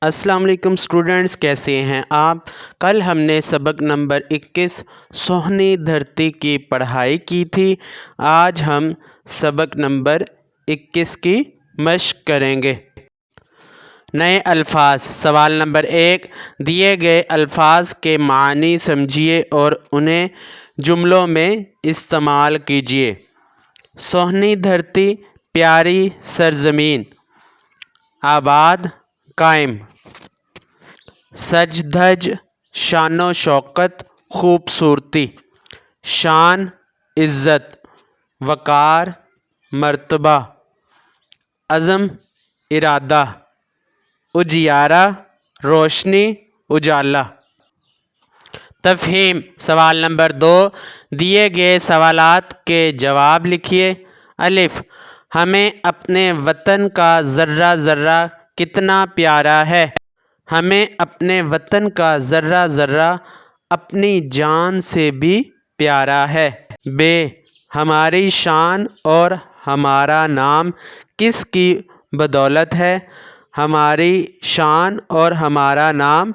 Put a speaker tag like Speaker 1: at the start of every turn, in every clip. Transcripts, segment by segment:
Speaker 1: السلام علیکم اسٹوڈنٹس، کیسے ہیں آپ؟ کل ہم نے سبق نمبر 21 سوہنی دھرتی کی پڑھائی کی تھی۔ آج ہم سبق نمبر 21 کی مشق کریں گے۔ نئے الفاظ۔ سوال نمبر 1، دیے گئے الفاظ کے معنی سمجھیے اور انہیں جملوں میں استعمال کیجیے۔ سوہنی دھرتی، پیاری سرزمین، آباد، قائم۔ سج دھج، شان و شوکت، خوبصورتی۔ شان، عزت، وقار، مرتبہ۔ عزم، ارادہ۔ اجیارہ، روشنی، اجالا۔ تفہیم۔ سوال نمبر 2، دیے گئے سوالات کے جواب لکھیے۔ الف، ہمیں اپنے وطن کا ذرہ ذرہ کتنا پیارا ہے۔ ہمیں اپنے وطن کا ذرہ ذرہ اپنی جان سے بھی پیارا ہے۔ ب، ہماری شان اور ہمارا نام کس کی بدولت ہے؟ ہماری شان اور ہمارا نام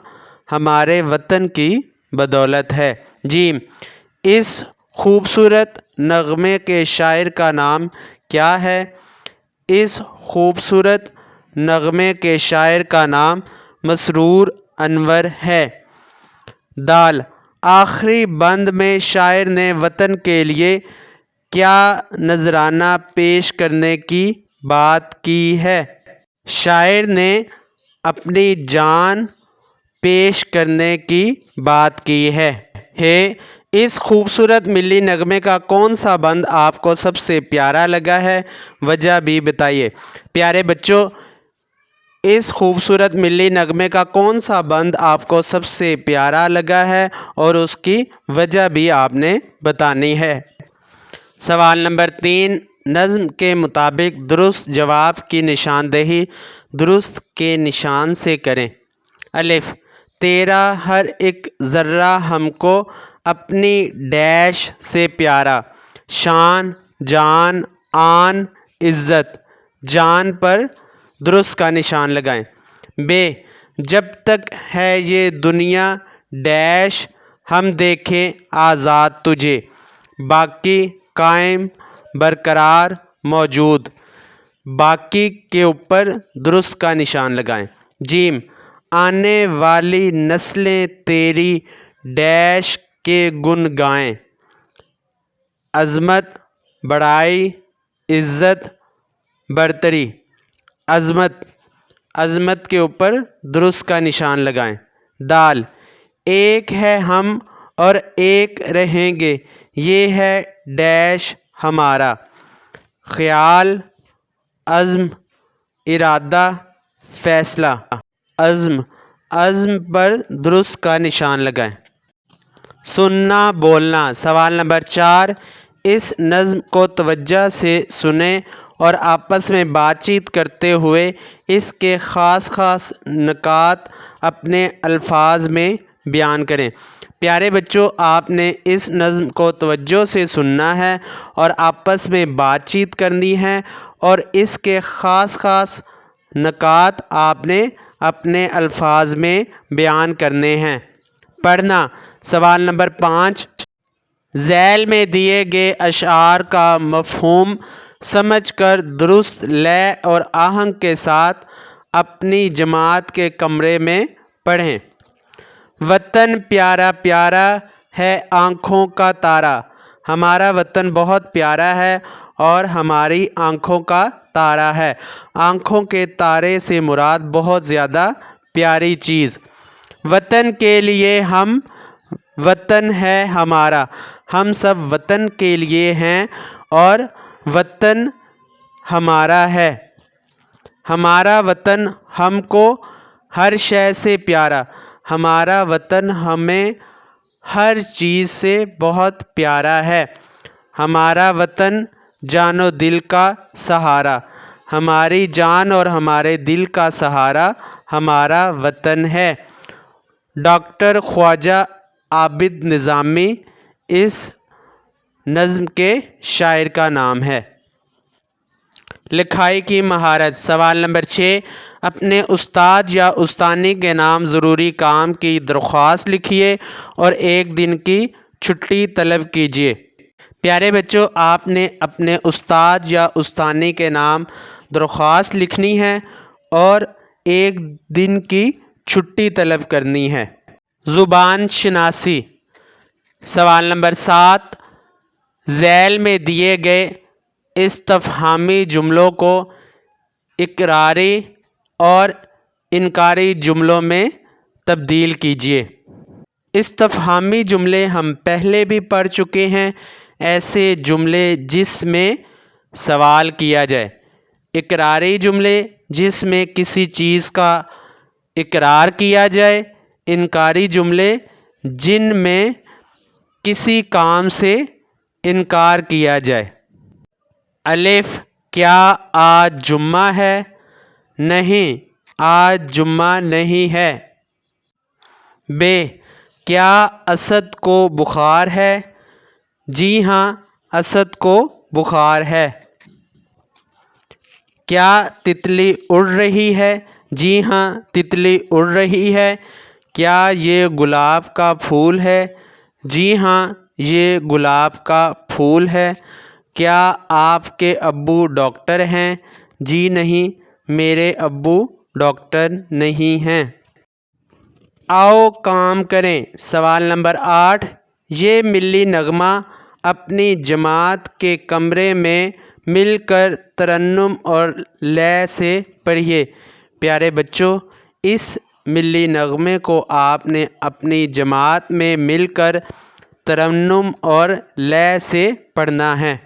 Speaker 1: ہمارے وطن کی بدولت ہے۔ ج، اس خوبصورت نغمے کے شاعر کا نام کیا ہے؟ اس خوبصورت نغمے کے شاعر کا نام مسرور انور ہے۔ د، آخری بند میں شاعر نے وطن کے لیے کیا نذرانہ پیش کرنے کی بات کی ہے؟ شاعر نے اپنی جان پیش کرنے کی بات کی ہے۔ اس خوبصورت ملی نغمے کا کون سا بند آپ کو سب سے پیارا لگا ہے؟ وجہ بھی بتائیے۔ پیارے بچوں، اس خوبصورت ملی نغمے کا کون سا بند آپ کو سب سے پیارا لگا ہے اور اس کی وجہ بھی آپ نے بتانی ہے۔ سوال نمبر 3، نظم کے مطابق درست جواب کی نشاندہی درست کے نشان سے کریں۔ الف، تیرا ہر ایک ذرہ ہم کو اپنی ڈیش سے پیارا۔ شان، جان، آن، عزت۔ جان پر درست کا نشان لگائیں۔ ب، جب تک ہے یہ دنیا ڈیش ہم دیکھیں آزاد تجھے۔ باقی، قائم، برقرار، موجود۔ باقی کے اوپر درست کا نشان لگائیں۔ ج، آنے والی نسلیں تیری ڈیش کے گن گائیں۔ عظمت، بڑائی، عزت، برتری۔ عظمت، عظمت کے اوپر درست کا نشان لگائیں۔ د، ایک ہے ہم اور ایک رہیں گے، یہ ہے ڈیش ہمارا۔ خیال، عزم، ارادہ، فیصلہ۔ عزم، عزم پر درست کا نشان لگائیں۔ سننا، بولنا۔ سوال نمبر 4، اس نظم کو توجہ سے سنیں اور آپس میں بات چیت کرتے ہوئے اس کے خاص خاص نکات اپنے الفاظ میں بیان کریں۔ پیارے بچوں، آپ نے اس نظم کو توجہ سے سننا ہے اور آپس میں بات چیت کرنی ہے اور اس کے خاص خاص نکات آپ نے اپنے الفاظ میں بیان کرنے ہیں۔ پڑھنا۔ سوال نمبر 5، ذیل میں دیے گئے اشعار کا مفہوم سمجھ کر درست لے اور آہنگ کے ساتھ اپنی جماعت کے کمرے میں پڑھیں۔ وطن پیارا پیارا ہے آنکھوں کا تارا۔ ہمارا وطن بہت پیارا ہے اور ہماری آنکھوں کا تارا ہے۔ آنکھوں کے تارے سے مراد بہت زیادہ پیاری چیز۔ وطن کے لیے ہم، وطن ہے ہمارا۔ ہم سب وطن کے لیے ہیں اور وطن ہمارا ہے۔ ہمارا وطن ہم کو ہر شے سے پیارا۔ ہمارا وطن ہمیں ہر چیز سے بہت پیارا ہے۔ ہمارا وطن جان و دل کا سہارا۔ ہماری جان اور ہمارے دل کا سہارا ہمارا وطن ہے۔ ڈاکٹر خواجہ عابد نظامی اس نظم کے شاعر کا نام ہے۔ لکھائی کی مہارت۔ سوال نمبر 6، اپنے استاد یا استانی کے نام ضروری کام کی درخواست لکھیے اور ایک دن کی چھٹی طلب کیجیے۔ پیارے بچوں، آپ نے اپنے استاد یا استانی کے نام درخواست لکھنی ہے اور ایک دن کی چھٹی طلب کرنی ہے۔ زبان شناسی۔ سوال نمبر 7، ذیل میں دیے گئے استفہامی جملوں کو اقراری اور انکاری جملوں میں تبدیل کیجیے۔ استفہامی جملے ہم پہلے بھی پڑھ چکے ہیں، ایسے جملے جس میں سوال کیا جائے۔ اقراری جملے جس میں کسی چیز کا اقرار کیا جائے۔ انکاری جملے جن میں کسی کام سے انکار کیا جائے۔ الف، کیا آج جمعہ ہے؟ نہیں، آج جمعہ نہیں ہے۔ ب، کیا اسد کو بخار ہے؟ جی ہاں، اسد کو بخار ہے۔ کیا تتلی اڑ رہی ہے؟ جی ہاں، تتلی اڑ رہی ہے۔ کیا یہ گلاب کا پھول ہے؟ جی ہاں، یہ گلاب کا پھول ہے۔ کیا آپ کے ابو ڈاکٹر ہیں؟ جی نہیں، میرے ابو ڈاکٹر نہیں ہیں۔ آؤ کام کریں۔ سوال نمبر 8، یہ ملی نغمہ اپنی جماعت کے کمرے میں مل کر ترنم اور لے سے پڑھیے۔ پیارے بچوں، اس ملی نغمے کو آپ نے اپنی جماعت میں مل کر ترنم اور لے سے پڑھنا ہے۔